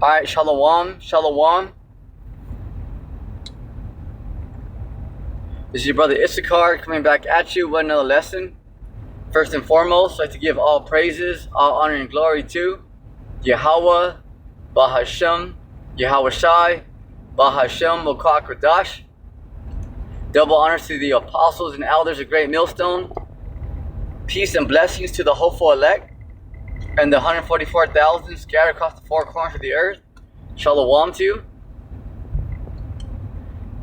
Alright, Shalom, Shalom. This is your brother Issachar coming back at you with another lesson. First and foremost, I'd like to give all praises, all honor and glory to Yahweh, Bahashem, Yahweh Shai, Bahashem, Mokah Kodash. Double honors to the apostles and elders of Great Millstone. Peace and blessings to the hopeful elect and the 144,000 scattered across the four corners of the earth. Shalom to you.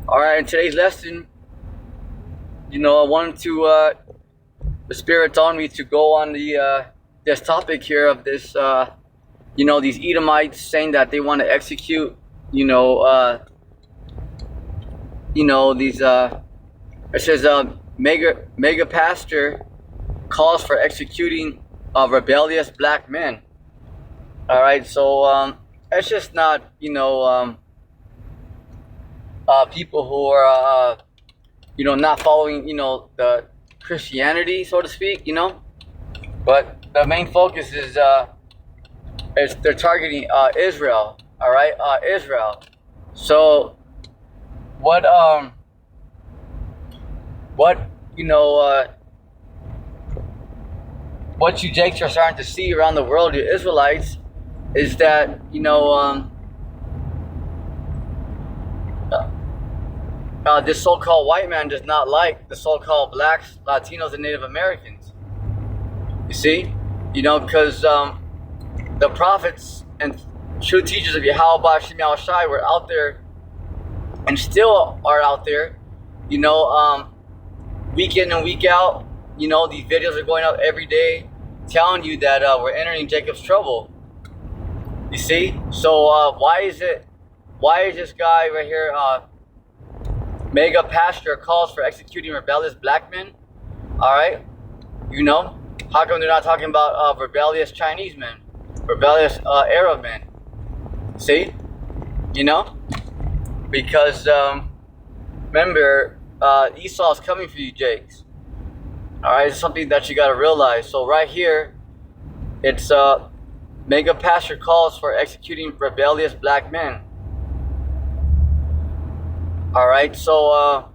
Alright, in today's lesson, I wanted to, the Spirit's on me to go on the this topic here of this, these Edomites saying that they want to execute, it says mega pastor calls for executing rebellious black men. All right, so it's just not people who are not following the Christianity, so to speak, but the main focus is they're targeting Israel. All right, Israel. So what you Jakes are starting to see around the world, you Israelites, is that this so-called white man does not like the so-called blacks, Latinos, and Native Americans. You see, because the prophets and true teachers of Yahweh Ba'Shem Yahweh Shai were out there and still are out there, week in and week out. These videos are going up every day telling you that we're entering Jacob's trouble. You see? So why is this guy right here, mega pastor, calls for executing rebellious black men? Alright? How come they're not talking about rebellious Chinese men? Rebellious Arab men? See? Because remember, Esau is coming for you, Jakes. Alright, it's something that you got to realize. So right here, it's mega pastor calls for executing rebellious black men. Alright, so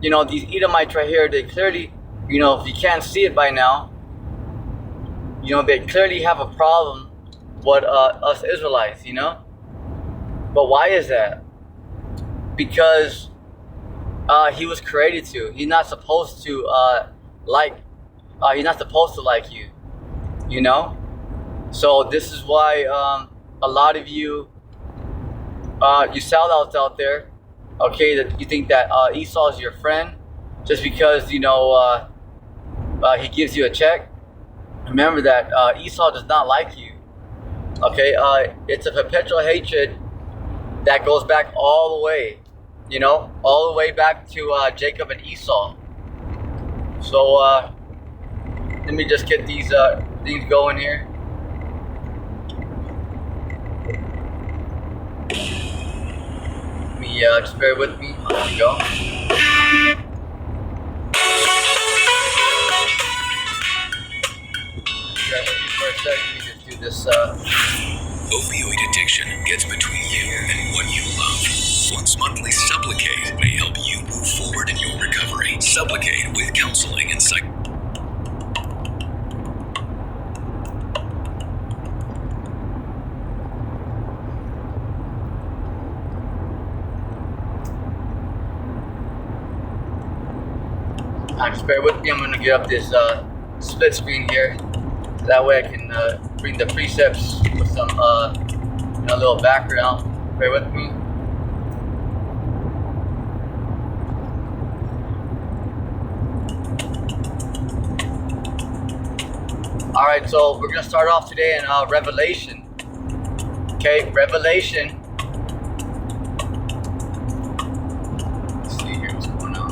these Edomites right here, they clearly, if you can't see it by now, they clearly have a problem with us Israelites, But why is that? Because he was created to. He's not supposed to he's not supposed to like you, So this is why a lot of you sellouts out there, okay, that you think that Esau is your friend just because he gives you a check. Remember that Esau does not like you. Okay, it's a perpetual hatred that goes back all the way, all the way back to Jacob and Esau. So let me just get these things going here. Let me just bear with me. There we go. Bear with me for a second. Let me just do this. Opioid addiction gets between you and what you love. Once monthly Supplicate may help you move forward in your recovery. Supplicate with counseling and psych. Just bear with me. I'm going to get up this split screen here. That way I can bring the precepts with some little background. Bear with me. Alright, so we're going to start off today in Revelation. Okay, Revelation. Let's see here what's going on.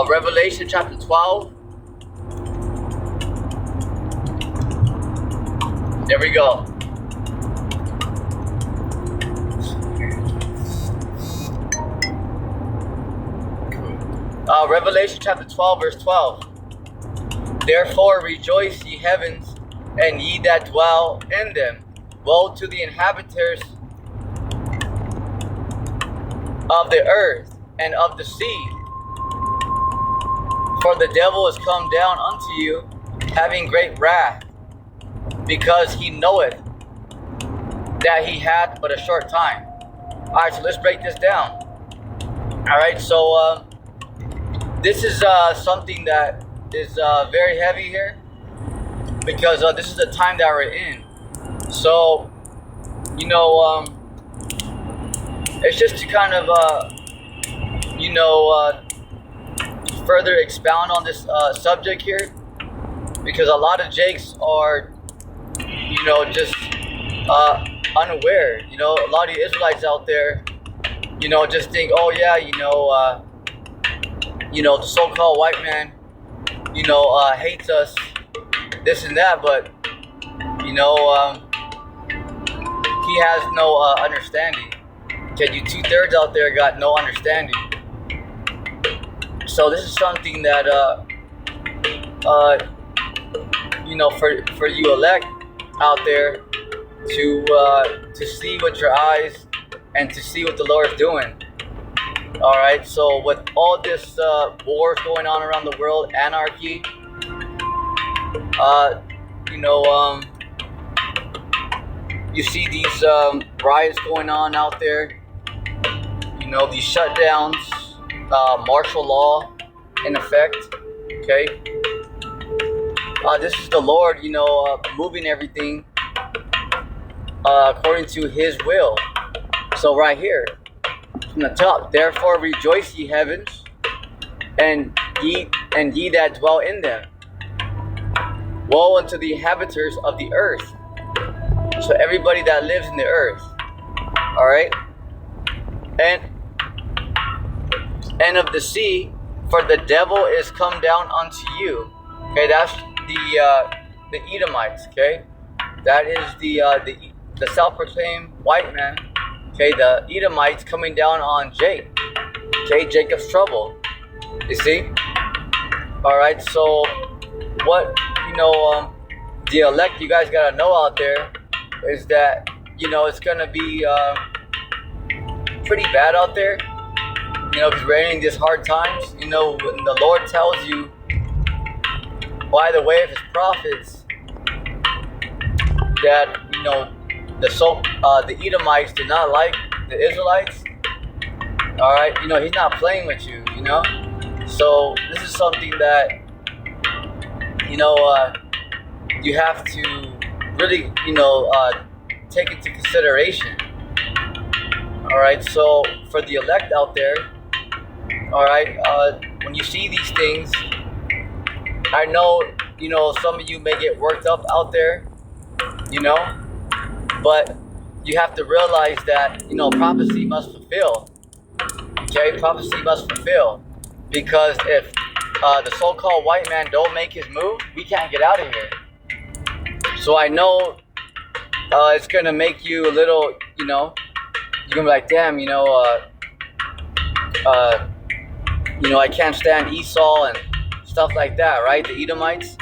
Revelation chapter 12. There we go. Revelation chapter 12, verse 12. Therefore rejoice, ye heavens, and ye that dwell in them. Woe to the inhabitants of the earth and of the sea. For the devil is come down unto you, having great wrath, because he knoweth that he hath but a short time. Alright, so let's break this down. Alright, so this is something that is very heavy here, because this is the time that we're in. So, it's just to kind of, further expound on this subject here, because a lot of Jakes are, just unaware. A lot of the Israelites out there, just think, oh yeah, the so-called white man, hates us, this and that, but he has no understanding. Okay, you 2/3 out there got no understanding. So this is something that for you elect out there to see with your eyes and to see what the Lord is doing. All right, so with all this wars going on around the world, anarchy, you see these riots going on out there, these shutdowns, martial law in effect, okay? This is the Lord, moving everything according to His will. So right here, from the top, therefore rejoice, ye heavens, and ye that dwell in them. Woe unto the inhabitants of the earth. So everybody that lives in the earth, all right, and of the sea, for the devil is come down unto you. Okay, that's the Edomites. Okay, that is the self-proclaimed white man. Okay, the Edomites coming down on Jake. Okay, Jacob's trouble. You see? All right. So what the elect, you guys gotta know out there is that it's gonna be pretty bad out there. Because we're in these hard times. When the Lord tells you by the way of His prophets that the Edomites did not like the Israelites. All right, He's not playing with you. So this is something that you have to really take into consideration. All right, so for the elect out there, all right, when you see these things, I know some of you may get worked up out there, but you have to realize that prophecy must fulfill. Okay, prophecy must fulfill, because if the so-called white man don't make his move, we can't get out of here. So I know it's gonna make you a little, you're gonna be like, damn, I can't stand Esau and stuff like that, right? The Edomites.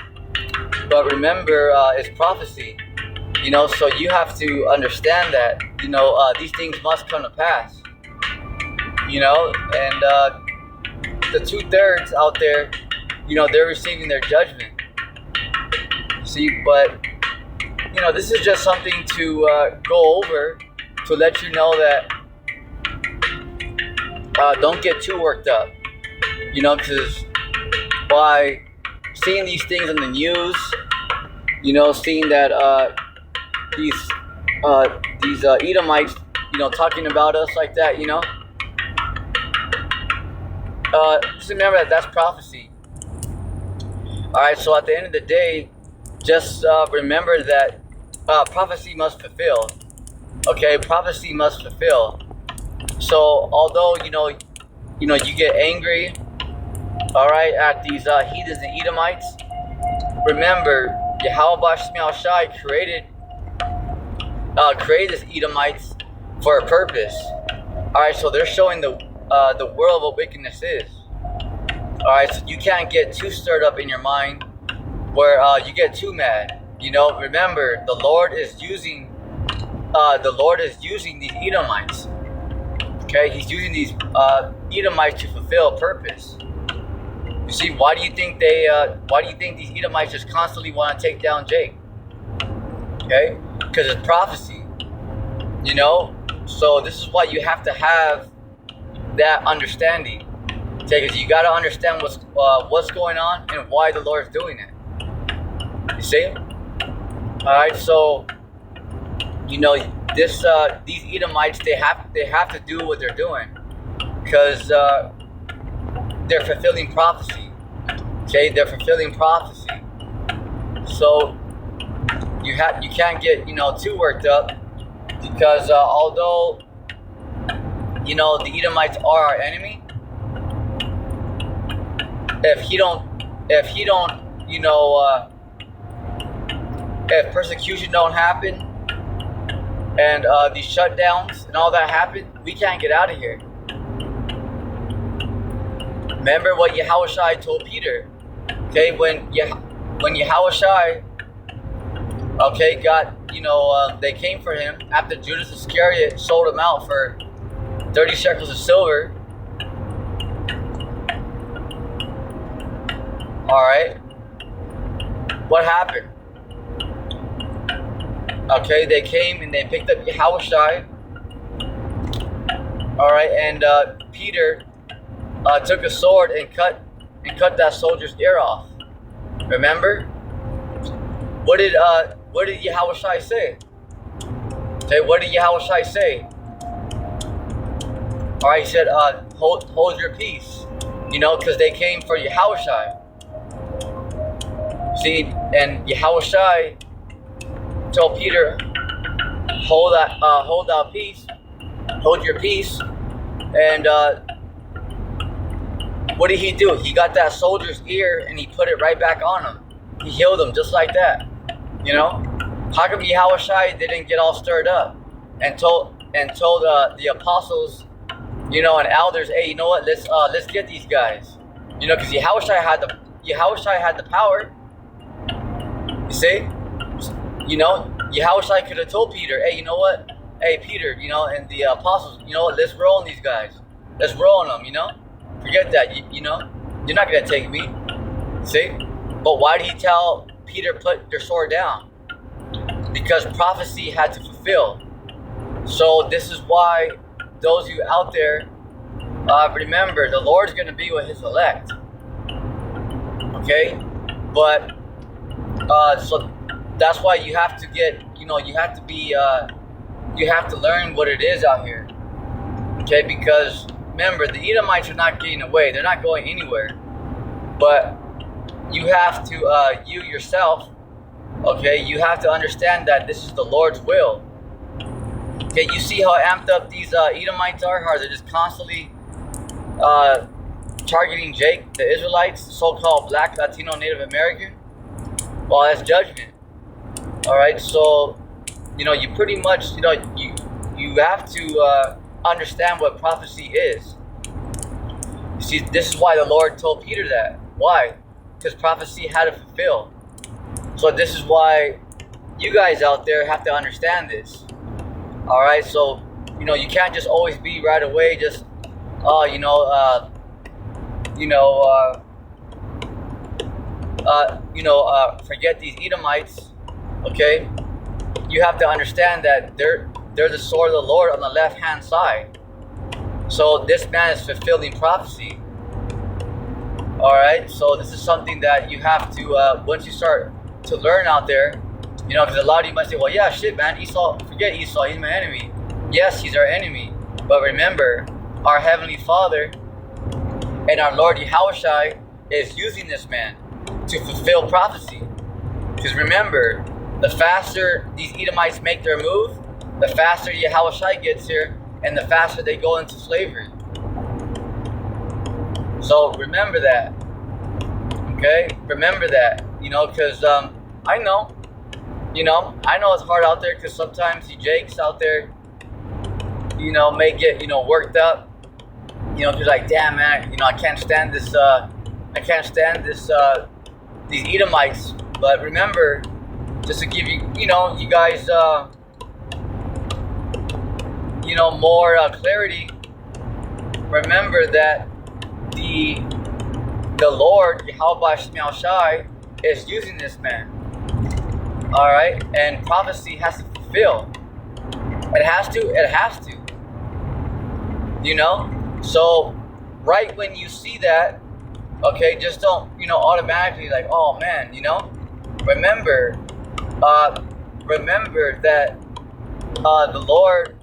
But remember, it's prophecy, so you have to understand that, these things must come to pass, and the 2/3 out there, they're receiving their judgment. See, but, this is just something to go over to let you know that don't get too worked up, because by seeing these things on the news, seeing that these Edomites, talking about us like that, just remember that that's prophecy. All right, so at the end of the day, just remember that prophecy must fulfill. Okay, prophecy must fulfill. So although you get angry, all right, at these heathens and Edomites, remember Yahweh Shai created these Edomites for a purpose. All right, so they're showing the world what wickedness is. All right, so you can't get too stirred up in your mind where you get too mad. You know, remember the Lord is using these Edomites. Okay, He's using these Edomites to fulfill a purpose. You see, why do you think these Edomites just constantly want to take down Jake? Okay, because it's prophecy. You know, so this is why you have to have that understanding. Okay, because you got to understand what's going on and why the Lord's doing it. You see? All right, so you know these Edomites, they have to do what they're doing because they're fulfilling prophecy. Okay, they're fulfilling prophecy. So you can't get too worked up because although the Edomites are our enemy, if persecution don't happen and these shutdowns and all that happen, we can't get out of here. Remember what Yahushua told Peter. Okay, when Yahushua got they came for him after Judas Iscariot sold him out for 30 shekels of silver. All right, what happened? Okay, they came and they picked up Yahushua. All right, and Peter took a sword and cut that soldier's ear off. Remember? What did Yahushua say? Okay, what did Yahushua say? All right, he said, hold your peace. Because they came for Yahushua. See, and Yahushua told Peter, hold out peace, hold your peace, and what did he do? He got that soldier's ear and he put it right back on him. He healed him just like that. How come Yahushua didn't get all stirred up and told the apostles, and elders, hey, you know what? Let's get these guys. Because Yahushua had the power. You see? Yahushua could have told Peter, hey, you know what? Hey, Peter, and the apostles, you know what? Let's roll on these guys. Let's roll on them, Forget that, you're not going to take me. See? But why did he tell Peter put your sword down? Because prophecy had to fulfill. So this is why those of you out there, remember, the Lord's going to be with his elect. Okay? But, so that's why you have to get, you have to learn what it is out here. Okay? Because, remember, the Edomites are not getting away. They're not going anywhere. But you have to, you yourself, okay, you have to understand that this is the Lord's will. Okay, you see how amped up these Edomites are? How they're just constantly targeting Jake, the Israelites, so-called Black, Latino, Native American? Well, that's judgment. All right, so, you pretty much, you have to understand what prophecy is. You see, this is why the Lord told Peter that. Why? Because prophecy had to fulfill. So this is why you guys out there have to understand this. All right, so you can't just always be right away just forget these Edomites. Okay, you have to understand that they're the sword of the Lord on the left hand side. So this man is fulfilling prophecy. All right, so this is something that you have to once you start to learn out there, because a lot of you might say, well, yeah, shit, man, Esau, forget Esau, he's my enemy. Yes, he's our enemy, but remember, our Heavenly Father and our Lord Yahushua is using this man to fulfill prophecy. Because remember, the faster these Edomites make their move, the faster Yahushua gets here, and the faster they go into slavery. So remember that. Okay? Remember that. Because I know it's hard out there because sometimes the Jakes out there, may get, worked up. Because like, damn, man, I can't stand this, these Edomites. But remember, just to give you, you guys, more clarity. Remember that the Lord, Yahweh Shemel Shai, is using this man. All right, and prophecy has to fulfill. It has to. So right when you see that, okay, just don't, automatically like, oh man, remember that the Lord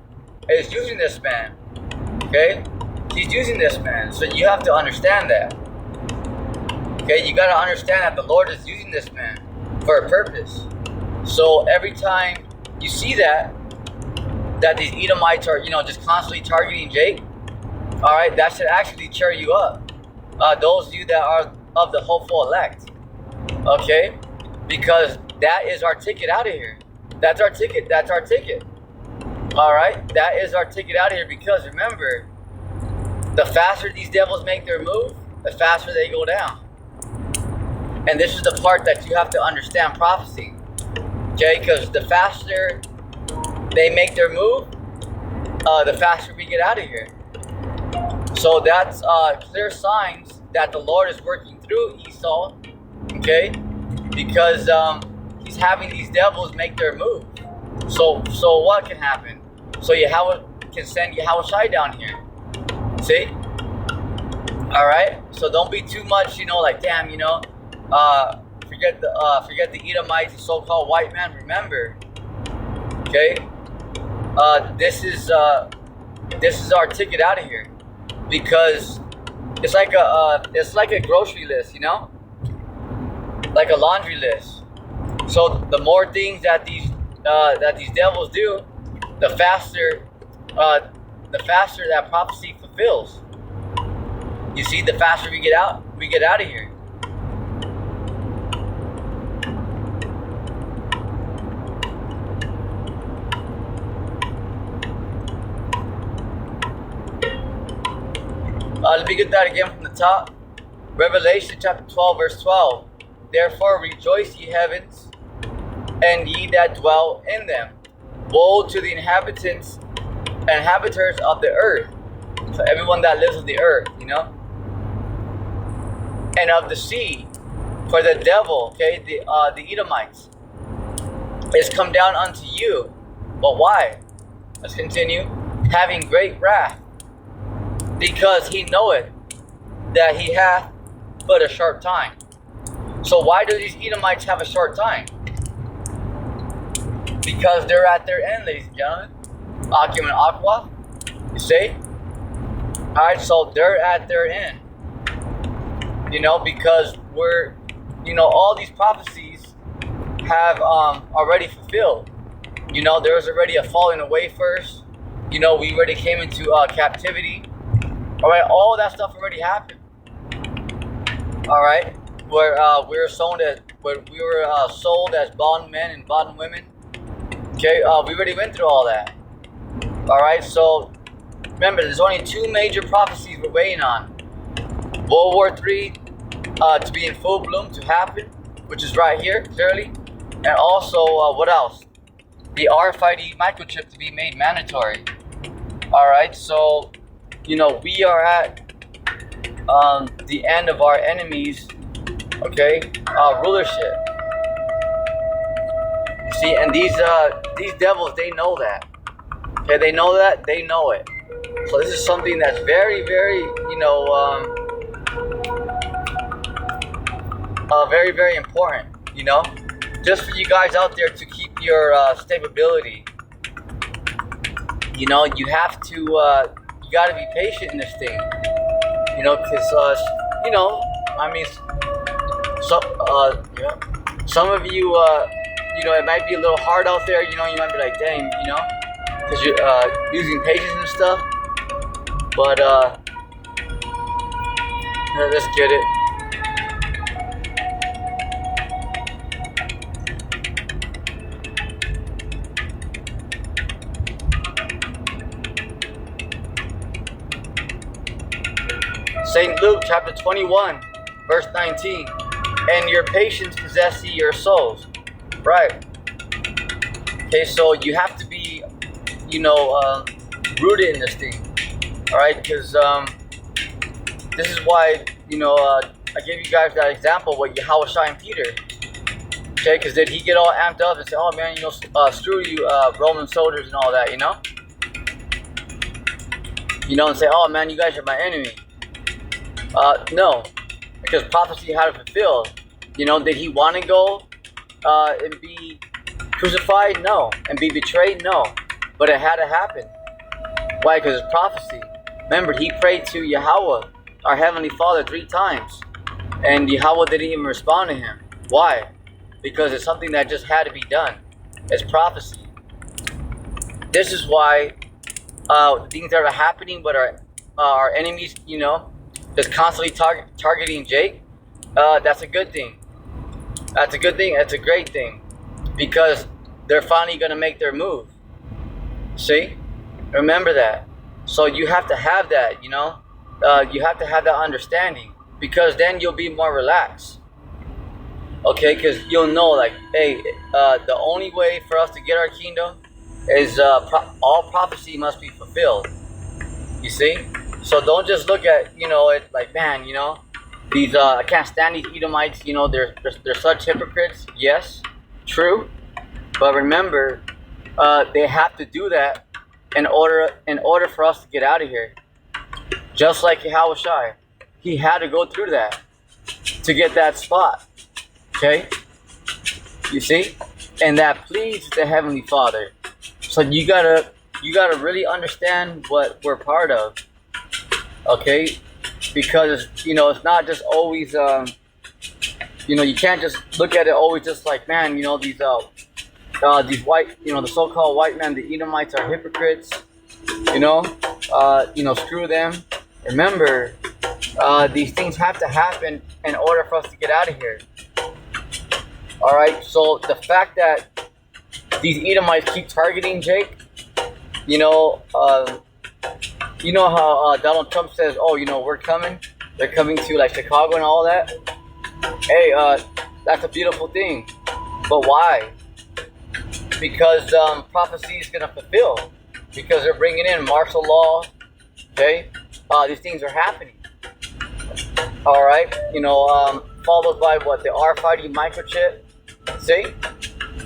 is using this man. Okay, He's using this man, so you have to understand that. Okay, you got to understand that the Lord is using this man for a purpose. So every time you see that these Edomites are, just constantly targeting Jake, all right, that should actually cheer you up. Those of you that are of the hopeful elect, okay, because that is our ticket out of here. That's our ticket. All right, that is our ticket out of here. Because remember, the faster these devils make their move, the faster they go down. And this is the part that you have to understand prophecy. Okay, because the faster they make their move, the faster we get out of here. So that's clear signs that the Lord is working through Esau, okay? Because he's having these devils make their move. So what can happen? So Yahweh can send Yahweh Shai down here. See? All right. So don't be too much, like damn, forget the Edomites, the so-called white man. Remember, okay? This is our ticket out of here, because it's like a grocery list, like a laundry list. So the more things that these devils do, the faster that prophecy fulfills. You see, the faster we get out of here. Let me get that again from the top. Revelation chapter 12, verse 12. Therefore rejoice, ye heavens, and ye that dwell in them. Woe to the inhabitants of the earth. So everyone that lives on the earth, and of the sea, for the devil, okay, the Edomites, is come down unto you. But why? Let's continue. Having great wrath, because he knoweth that he hath but a short time. So why do these Edomites have a short time? Because they're at their end, ladies and gentlemen. Akim and Aqua, you see? Alright, so they're at their end. Because we're, all these prophecies have already fulfilled. There was already a falling away first. We already came into captivity. Alright, all that stuff already happened. Alright, where we were sold as bondmen and bondwomen. Okay, we already went through all that. Alright, so remember, there's only two major prophecies we're waiting on. World War III to be in full bloom, to happen, which is right here, clearly. And also, what else? The RFID microchip to be made mandatory. Alright, so, we are at the end of our enemies, okay, rulership. You see, and these devils, they know that. Okay, they know that, they know it. So this is something that's very, very, very, very important, just for you guys out there to keep your stability. You have to, you got to be patient in this thing, because, some of you, it might be a little hard out there, you might be like, dang, because you're using patience and stuff, but let's get it. St. Luke chapter 21, verse 19. and your patience possess ye your souls. Right. Okay, so you have to be, rooted in this thing. All right, because this is why, I gave you guys that example with Yahushua and Peter. Okay, because did he get all amped up and say, oh man, screw you, Roman soldiers and all that, and say, oh man, you guys are my enemy. No, because prophecy had to fulfill. Did he want to go and be crucified? No. And be betrayed? No. But it had to happen. Why? Because it's prophecy. Remember, he prayed to Yahweh, our Heavenly Father, 3 times. And Yahweh didn't even respond to him. Why? Because it's something that just had to be done. It's prophecy. This is why things that are happening with our enemies, just constantly targeting Jake. That's a good thing. That's a good thing. That's a great thing. Because they're finally going to make their move. See? Remember that. So you have to have that, you have to have that understanding. Because then you'll be more relaxed. Okay? Because you'll know, like, hey, the only way for us to get our kingdom is all prophecy must be fulfilled. You see? So don't just look at, it like, man, these, I can't stand these Edomites, they're such hypocrites. Yes, true. But remember, they have to do that in order for us to get out of here. Just like Yahushua, he had to go through that to get that spot. Okay? You see? And that pleased the Heavenly Father. So you gotta really understand what we're part of. Okay? Because it's not just always you can't just look at it always just like, man, these white, the so-called white men, the Edomites are hypocrites. Screw them. Remember, these things have to happen in order for us to get out of here. All right. So the fact that these Edomites keep targeting Jake, how Donald Trump says, oh, we're coming. They're coming to like Chicago and all that. Hey, that's a beautiful thing. But why? Because prophecy is going to fulfill. Because they're bringing in martial law. Okay? These things are happening. All right? Followed by what? The RFID microchip. See?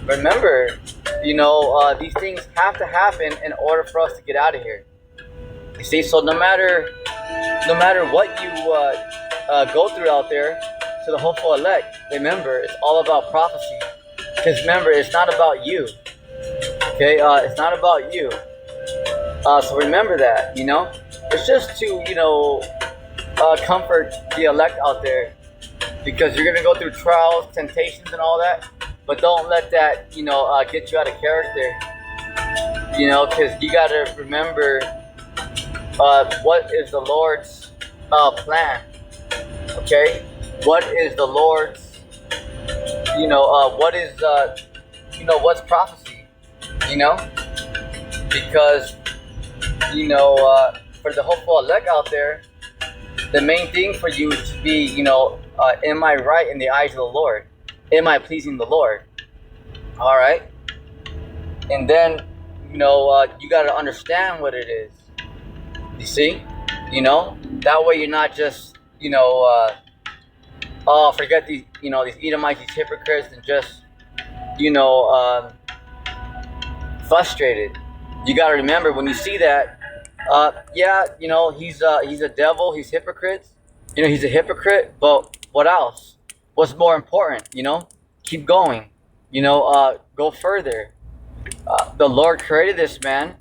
Remember, these things have to happen in order for us to get out of here. You see? So no matter what you go through out there, to the hopeful elect, remember, it's all about prophecy. Because remember, it's not about you. Okay? It's not about you. So remember that, It's just to, comfort the elect out there. Because you're going to go through trials, temptations, and all that. But don't let that, get you out of character. Because you got to remember what is the Lord's plan. Okay? What is the Lord's, what is, what's prophecy? Because, for the hopeful elect out there, the main thing for you is to be, am I right in the eyes of the Lord? Am I pleasing the Lord? All right? And then, you got to understand what it is. You see? That way you're not just, forget these, these Edomites, these hypocrites, and just, frustrated. You got to remember when you see that, he's a devil, he's hypocrites. He's a hypocrite, but what else? What's more important? Keep going. Go further. The Lord created this man,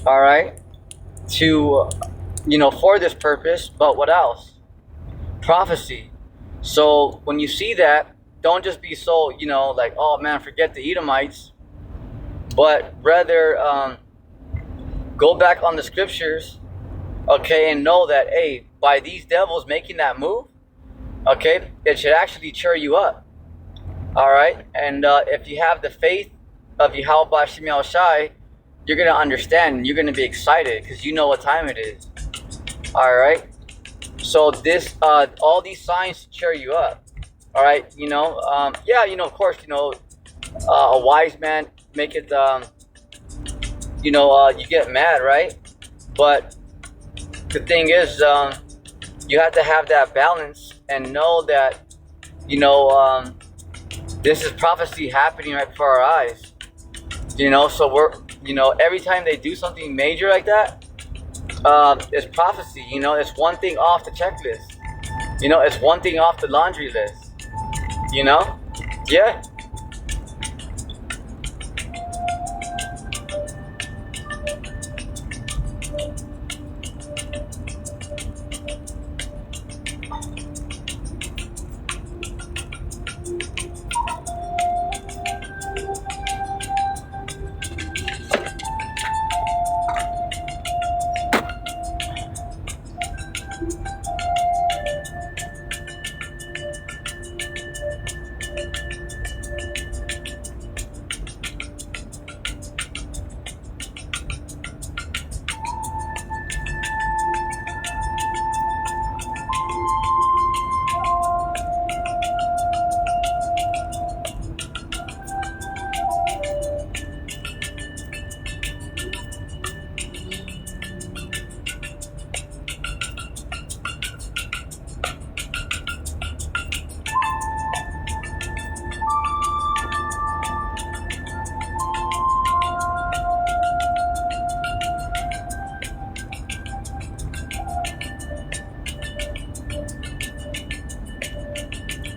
all right, to, for this purpose, but what else? Prophecy. So when you see that, don't just be so, like, oh man, forget the Edomites, but rather go back on the scriptures, okay, and know that, hey, by these devils making that move, okay, it should actually cheer you up. All right, and if you have the faith of Yahweh B'Shem Yahushai, you're gonna understand and you're gonna be excited because you know what time it is. All right, so this, all these signs cheer you up. All right, yeah, of course, a wise man make it, you get mad, right? But the thing is, you have to have that balance and know that, this is prophecy happening right before our eyes. So we're, every time they do something major like that, it's prophecy. It's one thing off the checklist. It's one thing off the laundry list. Yeah.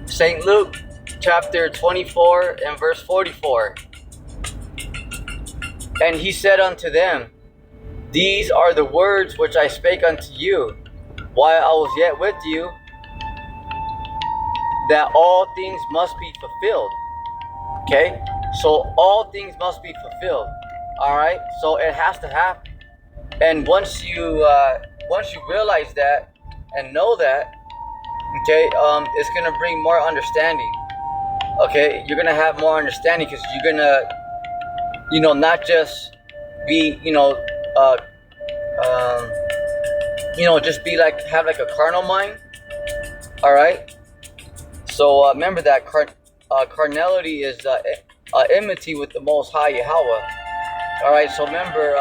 St. Luke chapter 24 and verse 44. And he said unto them, These are the words which I spake unto you, while I was yet with you, that all things must be fulfilled. Okay? So all things must be fulfilled. Alright? So it has to happen. And once you realize that and know that, okay, it's gonna bring more understanding. Okay, you're gonna have more understanding because you're gonna, not just be, just be like, have like a carnal mind. All right. So remember that carnality is enmity with the Most High Yahweh. All right. So remember,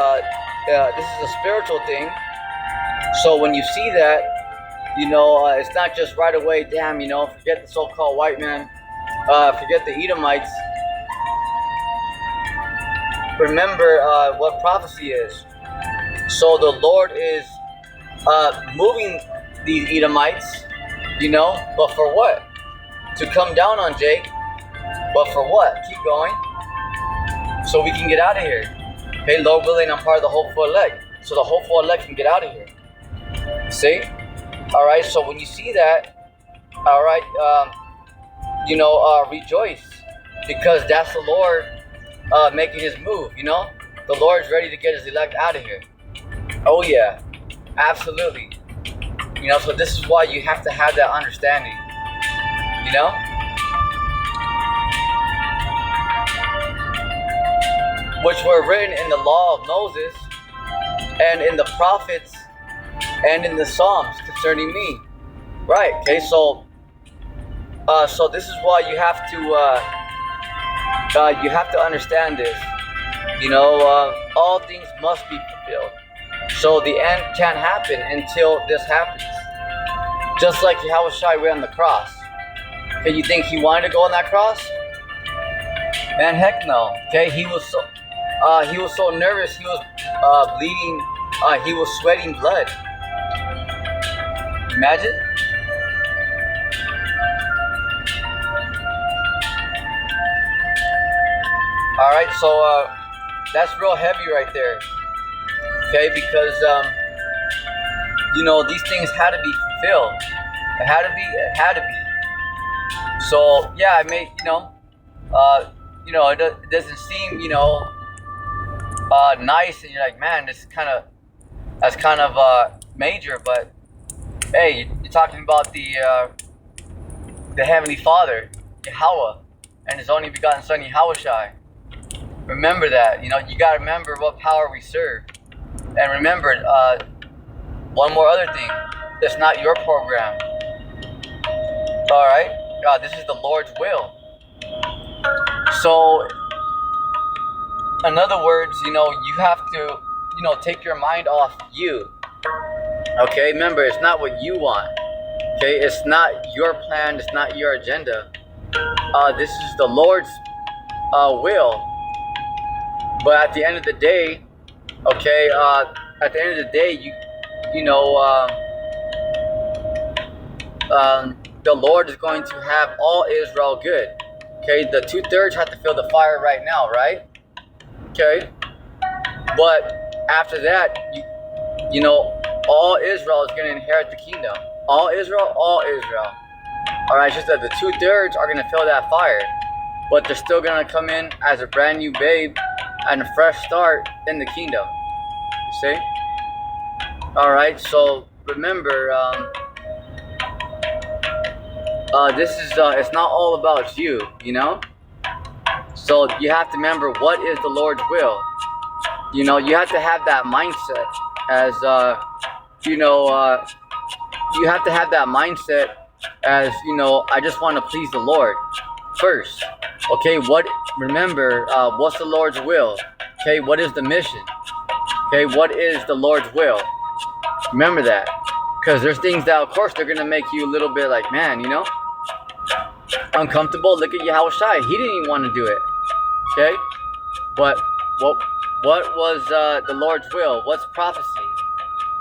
this is a spiritual thing. So when you see that, it's not just right away. Damn, forget the so-called white man. Forget the Edomites. Remember what prophecy is. So the Lord is moving these Edomites, but for what? To come down on Jake, but for what? Keep going. So we can get out of here. Okay, Lord willing, I'm part of the hopeful elect. So the hopeful elect can get out of here. See? All right, so when you see that, all right, rejoice, because that's the Lord making his move. The Lord's ready to get his elect out of here. Oh yeah, absolutely. So this is why you have to have that understanding. Which were written in the law of Moses and in the prophets and in the Psalms concerning me. Right. Okay. So this is why you have to understand this. All things must be fulfilled. So the end can't happen until this happens. Just like Yahushua went on the cross. Okay, you think he wanted to go on that cross? Man, heck no. Okay, he was so nervous. He was bleeding. He was sweating blood. Imagine. All right, so that's real heavy right there. Okay, because these things had to be fulfilled. It had to be. So yeah, I made it doesn't seem nice, and you're like, man, that's kind of major. But hey, you're talking about the Heavenly Father, Yahweh, and His only begotten Son, Yahushua. Remember that. You got to remember what power we serve. And remember, one more other thing. It's not your program. All right? this is the Lord's will. So, in other words, you have to, take your mind off you. Okay, remember, it's not what you want. Okay, it's not your plan, it's not your agenda. This is the Lord's will. But at the end of the day, okay, at the end of the day, the Lord is going to have all Israel good. Okay, the 2/3 have to feel the fire right now, right? Okay, but after that, all Israel is going to inherit the kingdom. All Israel. All right, just that the 2/3 are going to feel that fire, but they're still going to come in as a brand new babe and a fresh start in the kingdom. You see? All right, so remember, this is it's not all about you, So you have to remember, what is the Lord's will? You have to have that mindset as you have to have that mindset as I just want to please the Lord first. Okay, remember, what's the Lord's will? Okay, what is the mission? Okay, what is the Lord's will? Remember that, because there's things that, of course, they're gonna make you a little bit like, man, uncomfortable. Look at Yahushua. He didn't even want to do it. Okay, but what was the Lord's will? What's prophecy?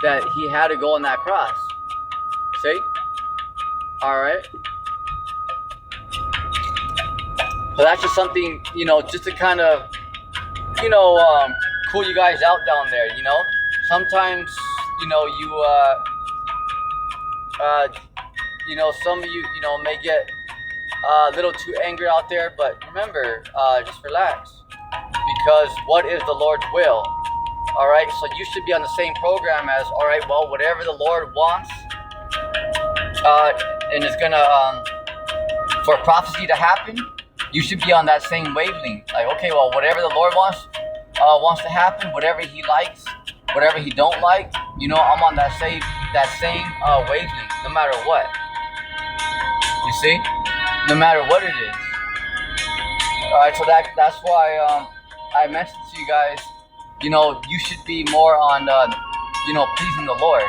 That he had to go on that cross. See? All right. So that's just something, just to kind of, cool you guys out down there. Sometimes, some of you, may get a little too angry out there, but remember, just relax, because what is the Lord's will? All right, so you should be on the same program as, all right, well, whatever the Lord wants, and is gonna, for prophecy to happen, you should be on that same wavelength. Like, okay, well, whatever the Lord wants to happen, whatever He likes, whatever He don't like, I'm on that same wavelength, no matter what. You see, no matter what it is. All right, so that's why I mentioned to you guys, you should be more on, pleasing the Lord.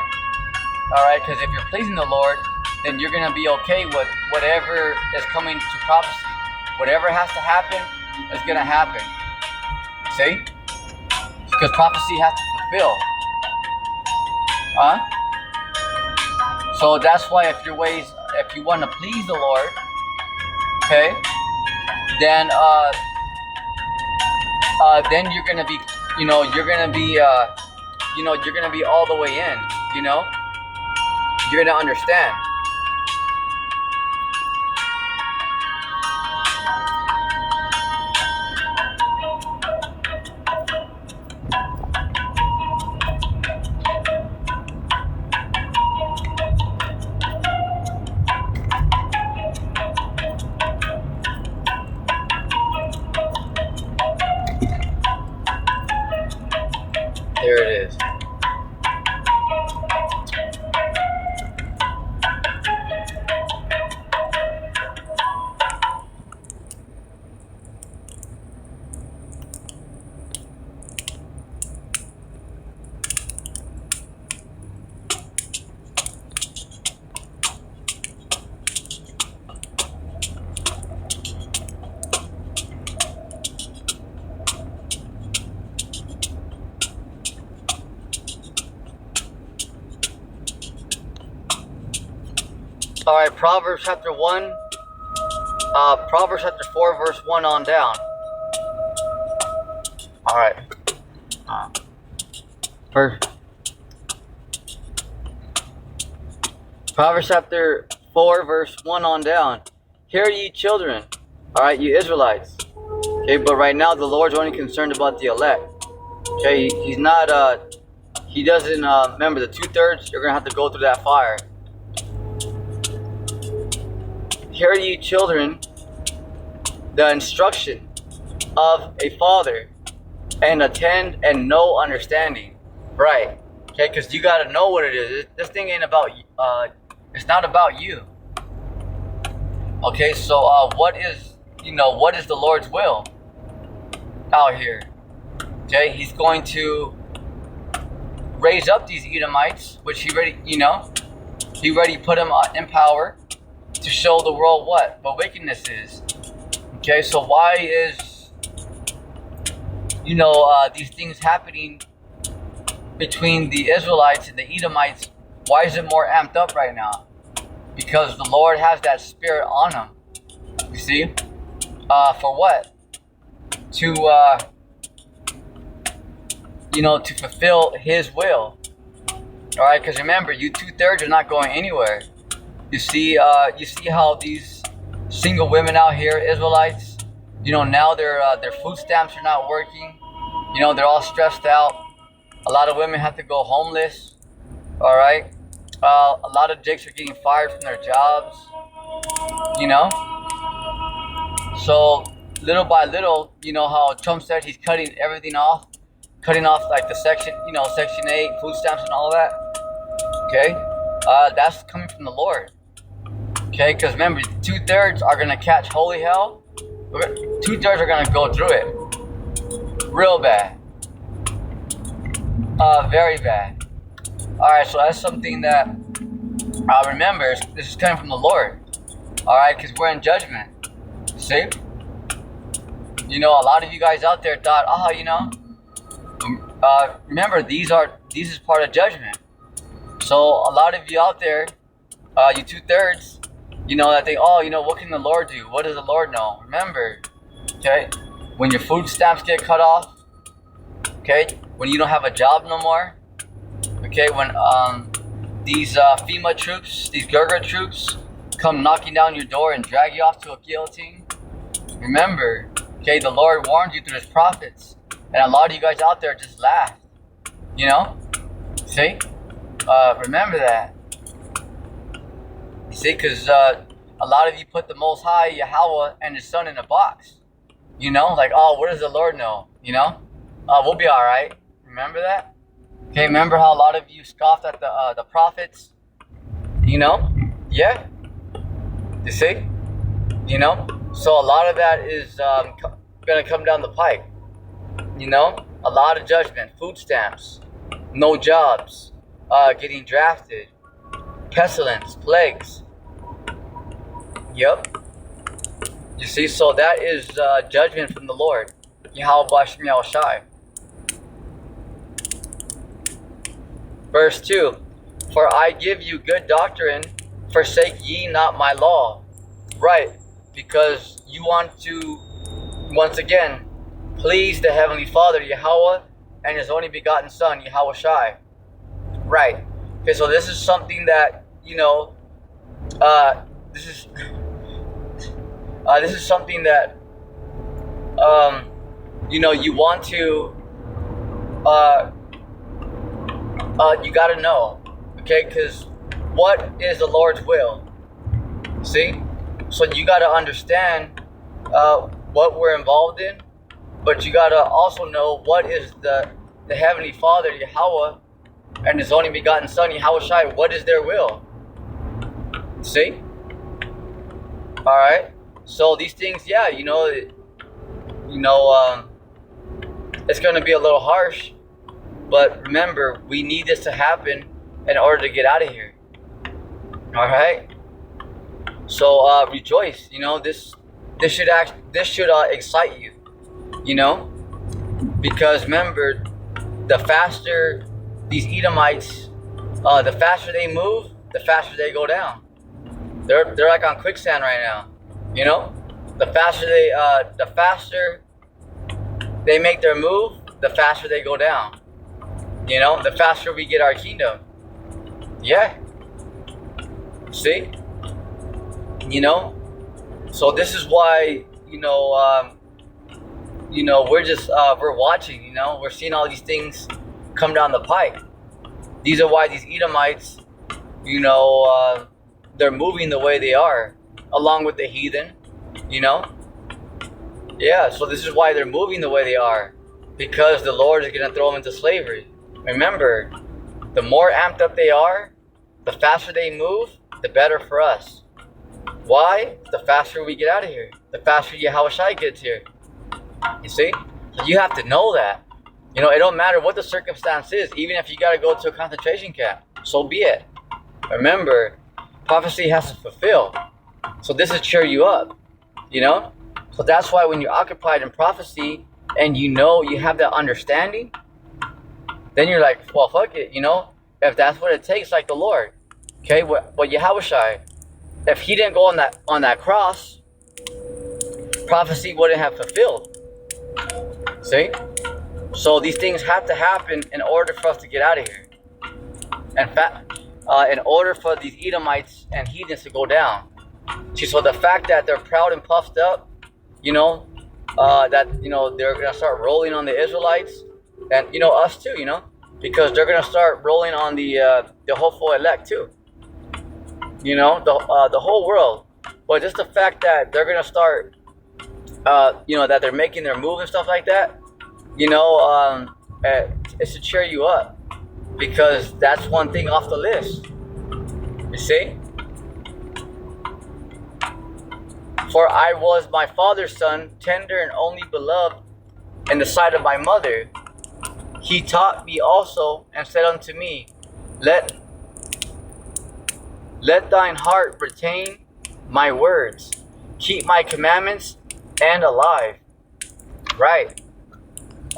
All right, because if you're pleasing the Lord, then you're gonna be okay with whatever is coming to prophecy. Whatever has to happen is gonna happen. See? Because prophecy has to fulfill. So that's why if you want to please the Lord, okay, then you're gonna be, you're gonna be all the way in. You're gonna understand. There it is. All right, Proverbs chapter 4, verse 1 on down. All right. Proverbs chapter 4, verse 1 on down. Hear ye children, all right, you Israelites. Okay, but right now the Lord's only concerned about the elect. Okay, He's not, He doesn't, remember, the 2/3, you're going to have to go through that fire. Hear ye children, the instruction of a father, and attend and know understanding. Right. Okay, because you got to know what it is. This thing ain't about, it's not about you. Okay, so what is the Lord's will out here? Okay, He's going to raise up these Edomites, which He already put them in power to show the world what wickedness is. Okay, so why is these things happening between the Israelites and the Edomites? Why is it more amped up right now? Because the Lord has that spirit on them. You see? For what? To to fulfill His will. All right, because remember, you 2/3 are not going anywhere. You see how these single women out here, Israelites, now their food stamps are not working. They're all stressed out. A lot of women have to go homeless. All right, a lot of jakes are getting fired from their jobs. So little by little, how Trump said he's cutting everything off. Cutting off like the Section 8, food stamps and all that. Okay, that's coming from the Lord. Okay, because remember, 2/3 are gonna catch holy hell. 2/3 are gonna go through it, real bad, very bad. All right, so that's something that remember. This is coming from the Lord. All right, because we're in judgment. See, a lot of you guys out there thought, remember, these is part of judgment. So a lot of you out there, you 2/3, that think, what can the Lord do? What does the Lord know? Remember, okay, when your food stamps get cut off, okay, when you don't have a job no more, okay, when these FEMA troops, these Gurga troops, come knocking down your door and drag you off to a guillotine, remember, okay, the Lord warned you through His prophets. And a lot of you guys out there just laughed, see? Remember that. You see, because a lot of you put the Most High, Yahweh, and His Son in a box. Like, what does the Lord know? We'll be all right. Remember that? Okay, remember how a lot of you scoffed at the prophets? Yeah. You see? So a lot of that is going to come down the pike. A lot of judgment, food stamps, no jobs, getting drafted, pestilence, plagues. Yep. You see, so that is judgment from the Lord. Yahweh Bashem Yahushai. Verse 2. For I give you good doctrine, forsake ye not my law. Right, because you want to, once again, please the Heavenly Father, Yahweh, and His only begotten Son, Yahushai. Right. Okay, so this is something that, this is something that, you want to, you got to know, okay, because what is the Lord's will? See? So you got to understand what we're involved in. But you gotta also know what is the Heavenly Father, Yahweh, and His only begotten Son, Yahushai. What is their will? See? All right. So these things, yeah, it's gonna be a little harsh, but remember, we need this to happen in order to get out of here. All right. So rejoice. This should excite you. Because remember, the faster these Edomites, the faster they move, the faster they go down. They're like on quicksand right now. The faster they make their move, the faster they go down. The faster we get our kingdom. Yeah. See? So this is why, we're just, we're watching, we're seeing all these things come down the pike. These are why these Edomites, they're moving the way they are, along with the heathen, Yeah, so this is why they're moving the way they are, because the Lord is going to throw them into slavery. Remember, the more amped up they are, the faster they move, the better for us. Why? The faster we get out of here, the faster Yahushua gets here. You see? So you have to know that. You know, it don't matter what the circumstance is, even if you got to go to a concentration camp, so be it. Remember, prophecy has to fulfill. So this is cheer you up, you know? So that's why when you're occupied in prophecy and you know you have that understanding, then you're like, well, fuck it, you know? If that's what it takes, like the Lord. Okay, what Yahushua, if he didn't go on that cross, prophecy wouldn't have fulfilled. See? So these things have to happen in order for us to get out of here. In fact, in order for these Edomites and heathens to go down. See, so the fact that they're proud and puffed up, you know, that, you know, they're going to start rolling on the Israelites and, you know, us too, you know, because they're going to start rolling on the hopeful elect too. You know, the whole world. But just the fact that they're going to start, you know, that they're making their move and stuff like that, you know, it's to cheer you up, because that's one thing off the list. You see? For I was my father's son, tender and only beloved in the sight of my mother. He taught me also and said unto me, Let thine heart retain my words, keep my commandments, and alive. Right.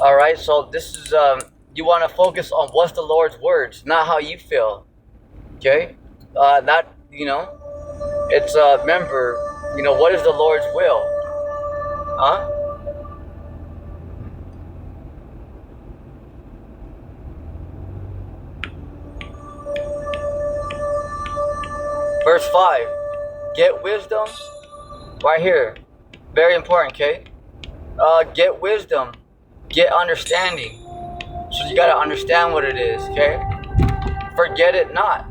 All right, so this is, you want to focus on what's the Lord's words, not how you feel. Okay? Not, you know, it's, remember, you know, what is the Lord's will? Huh? Verse 5. Get wisdom. Right here. Very important, okay? Get wisdom. Get understanding. So you got to understand what it is, okay? Forget it not.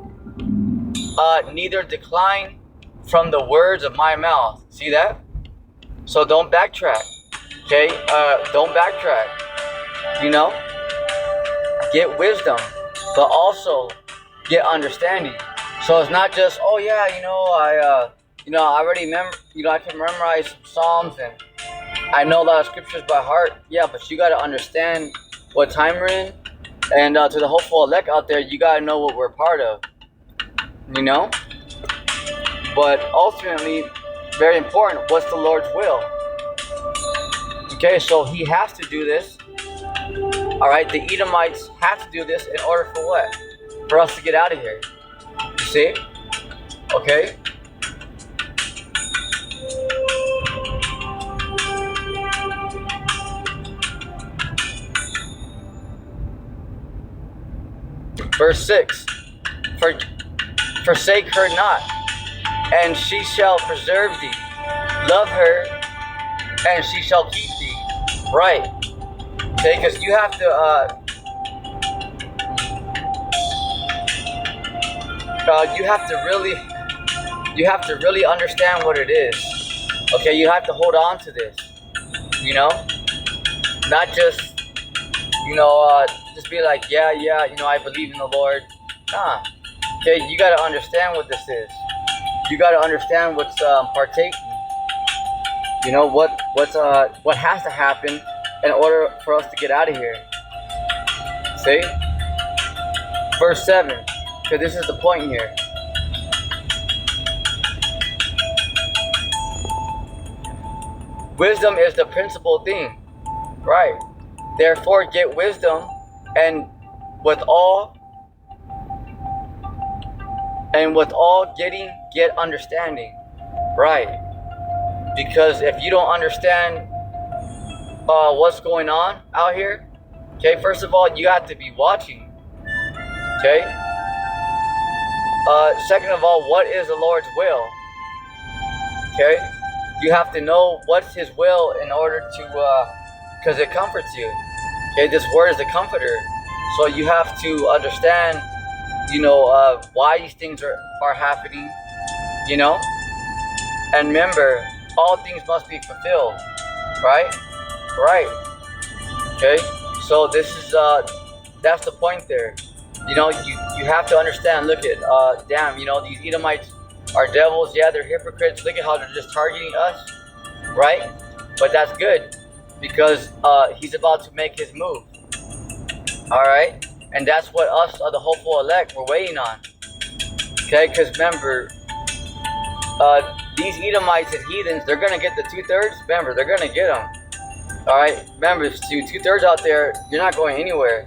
Neither decline from the words of my mouth. See that? So don't backtrack, okay? Don't backtrack. You know? Get wisdom, but also get understanding. So it's not just, oh yeah, you know, I already I can memorize Psalms and I know a lot of scriptures by heart. Yeah, but you got to understand what time we're in. And to the hopeful elect out there, you got to know what we're part of. You know? But ultimately, very important, what's the Lord's will? Okay, so he has to do this. All right, the Edomites have to do this in order for what? For us to get out of here. You see? Okay? Verse 6, forsake her not, and she shall preserve thee. Love her, and she shall keep thee. Right. Okay, because you have to, you have to really understand what it is. Okay, you have to hold on to this. You know, not just, you know, just be like, yeah, you know, I believe in the Lord. Nah. Okay, you got to understand what this is. You got to understand what's partaking. You know, what has to happen in order for us to get out of here. See? Verse 7. Okay, this is the point here. Wisdom is the principal thing. Right. Therefore, get wisdom, and with all getting, get understanding. Right. Because if you don't understand what's going on out here, okay, first of all, you have to be watching. Okay? Second of all, what is the Lord's will? Okay? You have to know what's his will in order to, because it comforts you. Okay, this word is a comforter. So you have to understand, you know, why these things are happening, you know? And remember, all things must be fulfilled, right? Right. Okay, so this is, that's the point there. You know, you have to understand, look at, damn, you know, these Edomites, are devils. Yeah, they're hypocrites. Look at how they're just targeting us, right? But that's good because he's about to make his move. All right, and that's what us, the hopeful elect, we're waiting on. Okay, because remember, these Edomites and heathens, they're gonna get the 2/3. Remember, they're gonna get them. All right, remember, 2/3 out there, you're not going anywhere.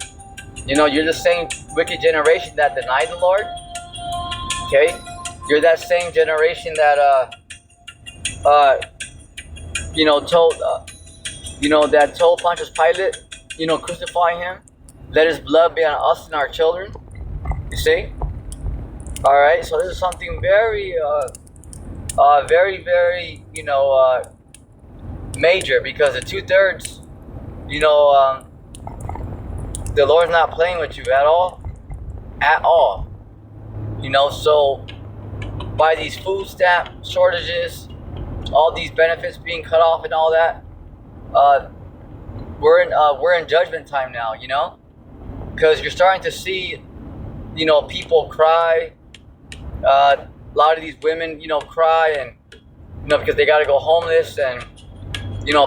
You know, you're the same wicked generation that denied the Lord. Okay, you're that same generation that told Pontius Pilate, crucify him, let his blood be on us and our children. You see? All right, so this is something very, very, major, because the 2/3, the Lord's not playing with you at all. So by these food stamp shortages, all these benefits being cut off and all that, we're in judgment time now, because you're starting to see, people cry. A lot of these women, cry, and because they got to go homeless, and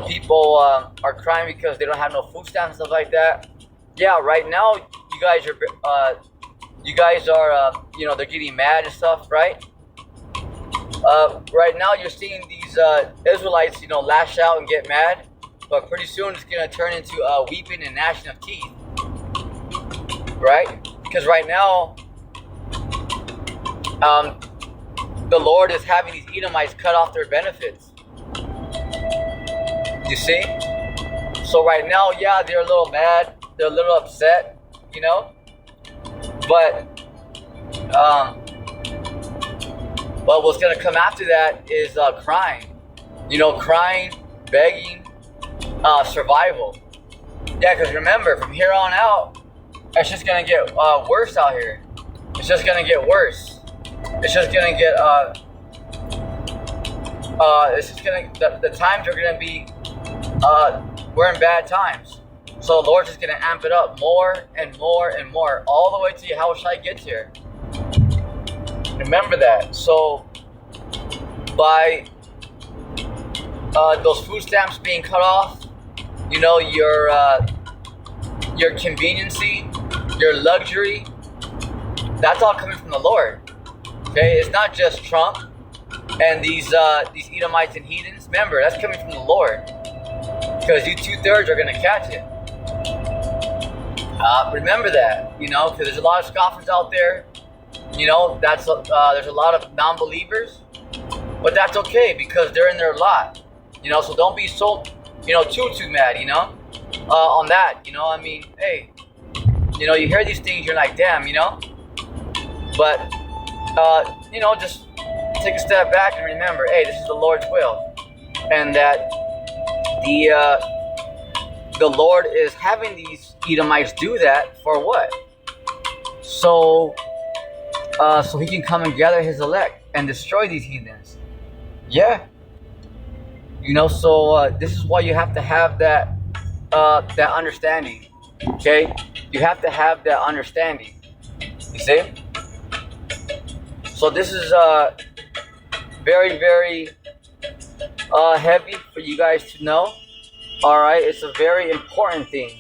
people are crying because they don't have no food stamps and stuff like that. Yeah, right now you guys are they're getting mad and stuff, right? Right now you're seeing these Israelites, lash out and get mad, but pretty soon it's gonna turn into weeping and gnashing of teeth, right? Because right now, the Lord is having these Edomites cut off their benefits. You see? So right now, yeah, they're a little mad, they're a little upset, but what's gonna come after that is crying, crying, begging, survival. Yeah, because remember, from here on out, it's just gonna get worse out here. It's just gonna get worse. It's just gonna get the times are gonna be we're in bad times. So the Lord's just gonna amp it up more and more and more, all the way to Yahushua gets here. Remember that. So by those food stamps being cut off, your conveniency, your luxury, that's all coming from the Lord. Okay, it's not just Trump and these Edomites and heathens. Remember, that's coming from the Lord, because you 2/3 are gonna catch it. Remember that, because there's a lot of scoffers out there. There's a lot of non-believers, but that's okay because they're in their lot. So don't be so, too mad, on that. Hey, you hear these things, you're like, damn, but just take a step back and remember, hey, this is the Lord's will, and that the Lord is having these Edomites do that for what? So he can come and gather his elect and destroy these heathens. Yeah. So this is why you have to have that understanding. Okay? You have to have that understanding. You see? So this is very, very heavy for you guys to know. All right? It's a very important thing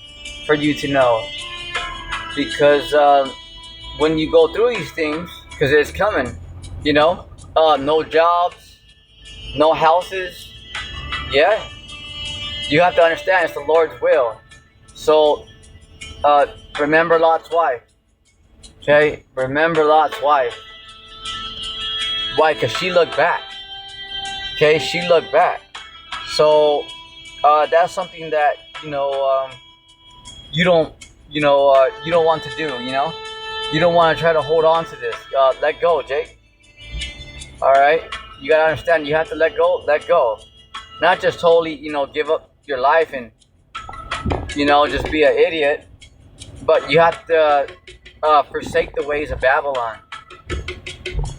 for you to know, because when you go through these things, because it's coming, no jobs, no houses. Yeah, you have to understand it's the Lord's will. So remember Lot's wife. Okay, remember Lot's wife. Why? Because she looked back. Okay, she looked back. So that's something that you don't want to do. You don't want to try to hold on to this. Let go, Jake. All right, you gotta understand. You have to let go. Let go. Not just totally, give up your life and just be an idiot, but you have to forsake the ways of Babylon.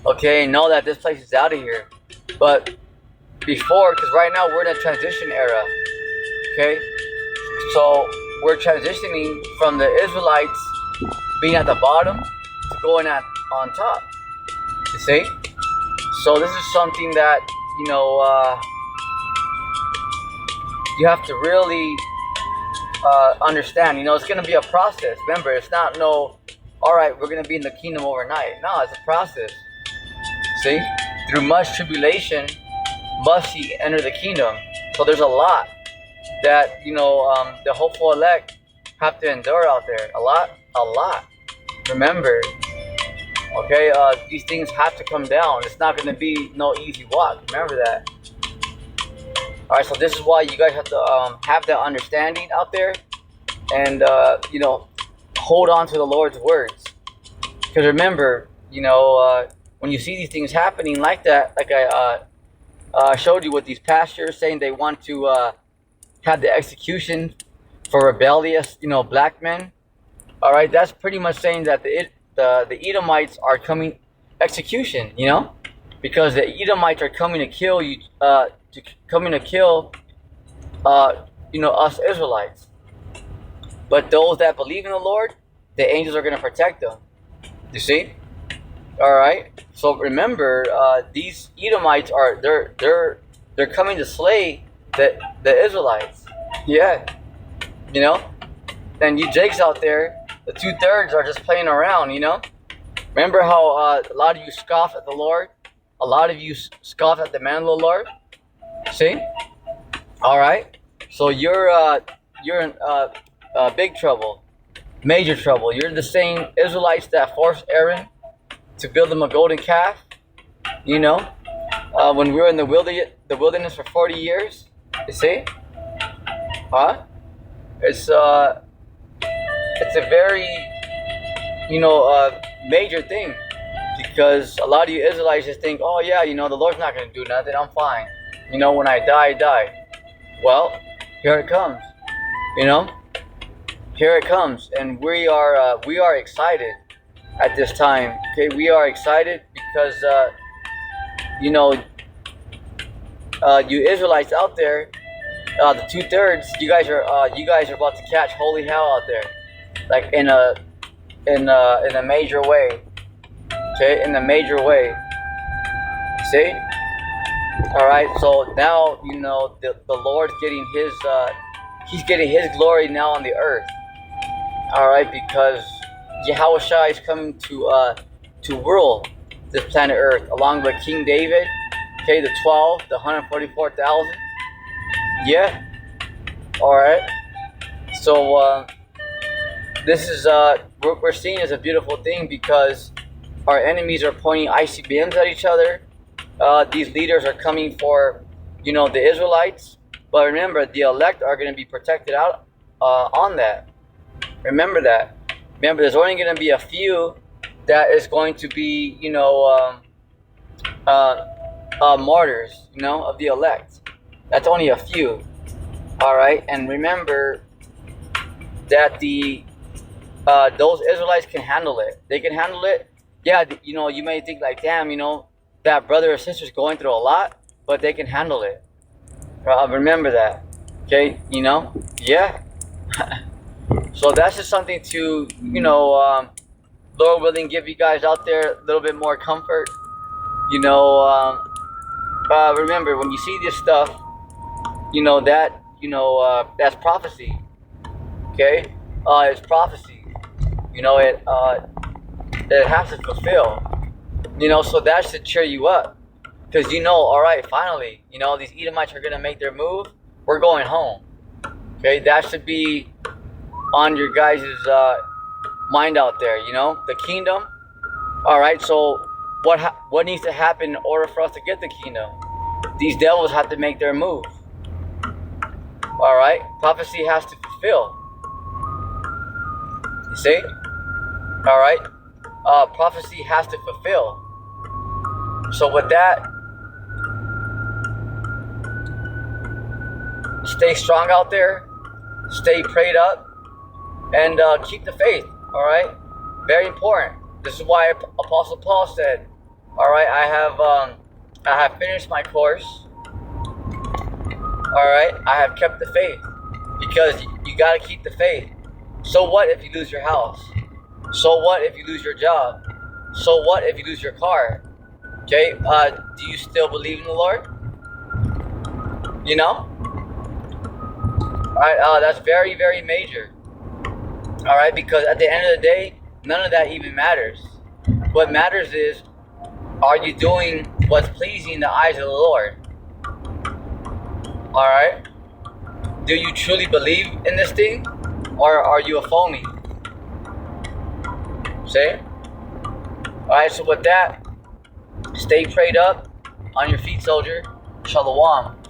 Okay, know that this place is out of here. But before, because right now we're in a transition era. Okay, so we're transitioning from the Israelites being at the bottom to going on top. You see? So this is something that, you have to really understand. It's going to be a process. Remember, it's not all right, we're going to be in the kingdom overnight. No, it's a process. See? Through much tribulation must he enter the kingdom. So there's a lot that, the hopeful elect have to endure out there. A lot. Remember, okay, these things have to come down. It's not going to be no easy walk. Remember that. All right, so this is why you guys have to have that understanding out there, and hold on to the Lord's words. Because remember, when you see these things happening like that, like I showed you with these pastors saying they want to have the execution for rebellious, black men. All right, that's pretty much saying that the Edomites are coming execution, because the Edomites are coming to kill you, us Israelites. But those that believe in the Lord, the angels are going to protect them. You see? All right. So remember, these Edomites they're coming to slay the Israelites. Yeah. And you Jakes out there, the 2/3 are just playing around. Remember how a lot of you scoff at the Lord? A lot of you scoff at the man of the Lord. See? All right. So you're in big trouble, major trouble. You're the same Israelites that forced Aaron to build them a golden calf. When we were in the wilderness for 40 years. You see? Huh? It's a very major thing, because a lot of you Israelites just think, oh yeah, the Lord's not going to do nothing. I'm fine. When I die, I die. Well, here it comes. Here it comes, and we are excited at this time. Okay, we are excited because you Israelites out there, the 2/3, you guys are about to catch holy hell out there, like in a major way. Okay, in a major way. See? All right. So now the Lord's getting he's getting his glory now on the earth. All right, because Yahushua is coming to rule this planet Earth along with King David. Okay, the 12, the 144,000. Yeah. All right. So this is we're seeing as a beautiful thing, because our enemies are pointing ICBMs at each other. These leaders are coming for, the Israelites. But remember, the elect are going to be protected out on that. Remember that. Remember, there's only going to be a few that is going to be, martyrs, of the elect. That's only a few. All right. And remember that those Israelites can handle it. They can handle it. Yeah, you may think like, damn, that brother or sister's going through a lot, but they can handle it. Remember that. Okay, yeah. So that's just something to, Lord willing, give you guys out there a little bit more comfort. Remember, when you see this stuff, that's prophecy. Okay, it's prophecy. It has to fulfill. So that should cheer you up, because all right, finally, these Edomites are gonna make their move. We're going home. Okay, that should be on your guys' mind out there. The kingdom. All right, so what needs to happen in order for us to get the kingdom? These devils have to make their move. All right, prophecy has to fulfill. You see? All right, prophecy has to fulfill. So with that, stay strong out there, stay prayed up, and keep the faith. All right, very important. This is why Apostle Paul said, all right, I have finished my course. All right, I have kept the faith, because you got to keep the faith. So what if you lose your house? So what if you lose your job? So what if you lose your car? Okay, do you still believe in the Lord? You know? Alright, that's very, very major. Alright, because at the end of the day, none of that even matters. What matters is, are you doing what's pleasing in the eyes of the Lord? Alright? Do you truly believe in this thing? Or are you a phony? See? Alright, so with that, stay prayed up on your feet, soldier. Shalom.